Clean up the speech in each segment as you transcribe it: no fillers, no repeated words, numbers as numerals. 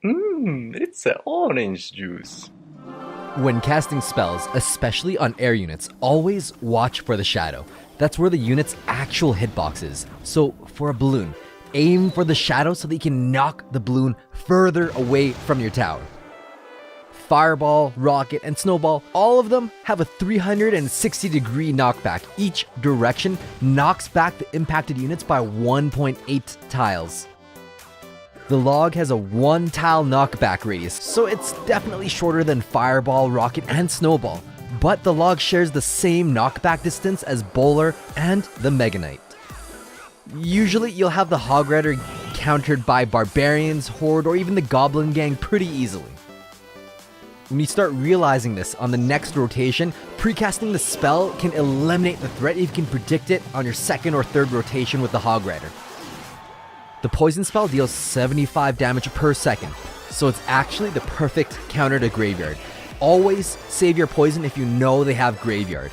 It's an orange juice. When casting spells, especially on air units, always watch for the shadow. That's where the unit's actual hitbox is. So for a balloon, aim for the shadow so that you can knock the balloon further away from your tower. Fireball, rocket, and snowball, all of them have a 360-degree knockback. Each direction knocks back the impacted units by 1.8 tiles. The log has a 1-tile knockback radius, so it's definitely shorter than Fireball, Rocket, and Snowball. But the log shares the same knockback distance as Bowler and the Mega Knight. Usually, you'll have the Hog Rider countered by Barbarians, Horde, or even the Goblin Gang pretty easily. When you start realizing this on the next rotation, precasting the spell can eliminate the threat if you can predict it on your second or third rotation with the Hog Rider. The poison spell deals 75 damage per second, so it's actually the perfect counter to Graveyard. Always save your poison if you know they have Graveyard.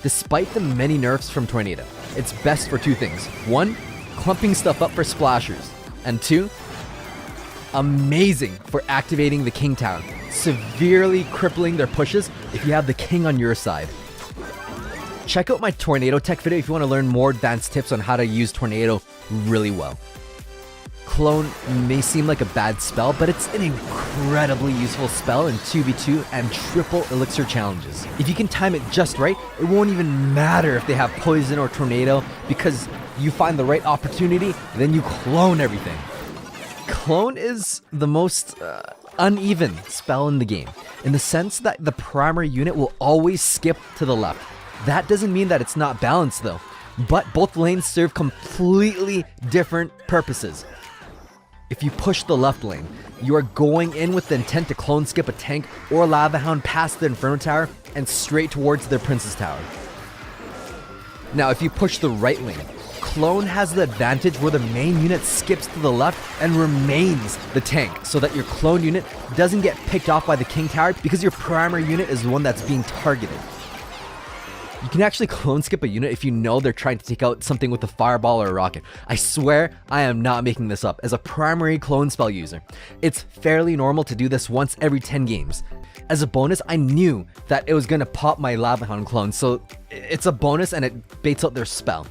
Despite the many nerfs from Tornado, it's best for two things. One, clumping stuff up for splashers, and two, amazing for activating the King Tower, severely crippling their pushes if you have the King on your side. Check out my Tornado Tech video if you want to learn more advanced tips on how to use Tornado really well. Clone may seem like a bad spell, but it's an incredibly useful spell in 2v2 and triple elixir challenges. If you can time it just right, it won't even matter if they have poison or tornado, because you find the right opportunity, then you clone everything. Clone is the most uneven spell in the game, in the sense that the primary unit will always skip to the left. That doesn't mean that it's not balanced though, but both lanes serve completely different purposes. If you push the left lane, you are going in with the intent to clone skip a tank or Lava Hound past the Inferno Tower and straight towards their Princess Tower. Now if you push the right lane, Clone has the advantage where the main unit skips to the left and remains the tank, so that your clone unit doesn't get picked off by the King Tower because your primary unit is the one that's being targeted. You can actually clone skip a unit if you know they're trying to take out something with a fireball or a rocket. I swear I am not making this up. As a primary clone spell user, it's fairly normal to do this once every 10 games. As a bonus, I knew that it was going to pop my Lava Hound clone, so it's a bonus and it baits out their spell.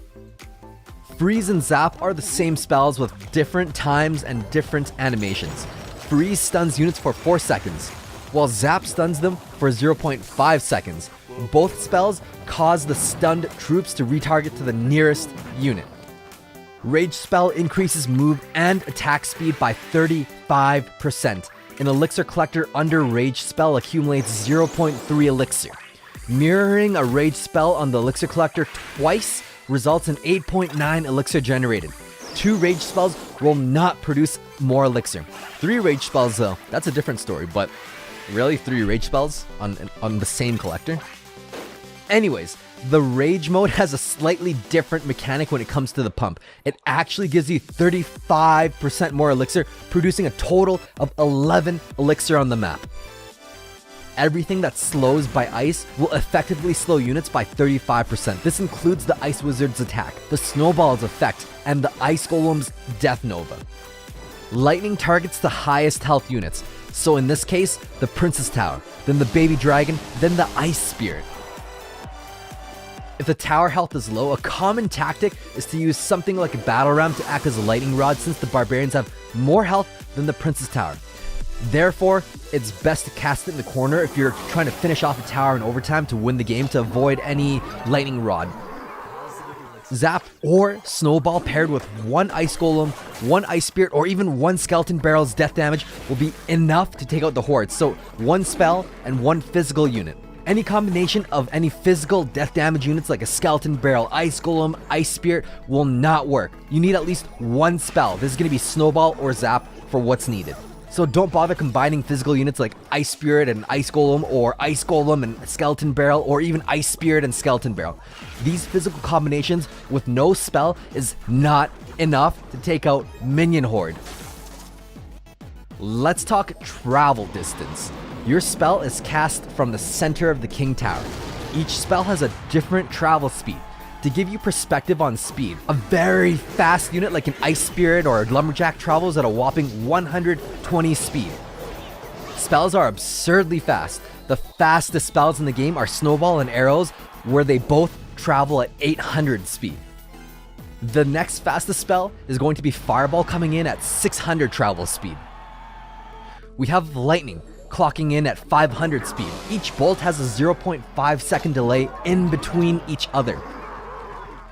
Freeze and Zap are the same spells with different times and different animations. Freeze stuns units for 4 seconds, while Zap stuns them for 0.5 seconds. Both spells cause the stunned troops to retarget to the nearest unit. Rage spell increases move and attack speed by 35%. An elixir collector under rage spell accumulates 0.3 elixir. Mirroring a rage spell on the elixir collector twice results in 8.9 elixir generated. 2 rage spells will not produce more elixir. 3 rage spells though, that's a different story, but really 3 rage spells on the same collector? Anyways, the rage mode has a slightly different mechanic when it comes to the pump. It actually gives you 35% more elixir, producing a total of 11 elixir on the map. Everything that slows by ice will effectively slow units by 35%. This includes the Ice Wizard's attack, the Snowball's effect, and the Ice Golem's Death Nova. Lightning targets the highest health units, so in this case, the Princess Tower, then the Baby Dragon, then the Ice Spirit. If the tower health is low, a common tactic is to use something like a Battle Ram to act as a lightning rod, since the Barbarians have more health than the Princess Tower. Therefore, it's best to cast it in the corner if you're trying to finish off a tower in overtime to win the game to avoid any lightning rod. Zap or Snowball paired with 1 Ice Golem, 1 Ice Spirit, or even 1 Skeleton Barrel's death damage will be enough to take out the Horde, so 1 spell and 1 physical unit. Any combination of any physical death damage units like a Skeleton Barrel, Ice Golem, Ice Spirit will not work. You need at least 1 spell. This is going to be Snowball or Zap for what's needed. So don't bother combining physical units like Ice Spirit and Ice Golem, or Ice Golem and Skeleton Barrel, or even Ice Spirit and Skeleton Barrel. These physical combinations with no spell is not enough to take out Minion Horde. Let's talk travel distance. Your spell is cast from the center of the King Tower. Each spell has a different travel speed. To give you perspective on speed, a very fast unit like an Ice Spirit or a Lumberjack travels at a whopping 120 speed. Spells are absurdly fast. The fastest spells in the game are Snowball and Arrows, where they both travel at 800 speed. The next fastest spell is going to be Fireball, coming in at 600 travel speed. We have Lightning, clocking in at 500 speed. Each bolt has a 0.5 second delay in between each other.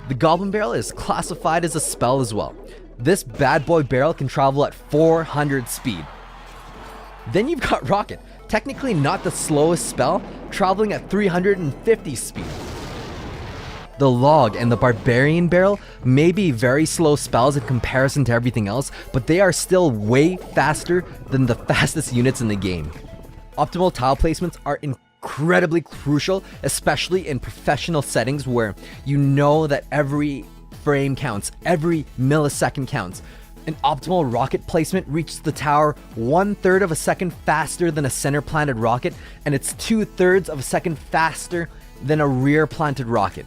The Goblin Barrel is classified as a spell as well. This bad boy barrel can travel at 400 speed. Then you've got Rocket, technically not the slowest spell, traveling at 350 speed. The Log and the Barbarian Barrel may be very slow spells in comparison to everything else, but they are still way faster than the fastest units in the game. Optimal tile placements are incredibly crucial, especially in professional settings where you know that every frame counts, every millisecond counts. An optimal rocket placement reaches the tower 1/3 of a second faster than a center planted rocket, and it's 2/3 of a second faster than a rear planted rocket.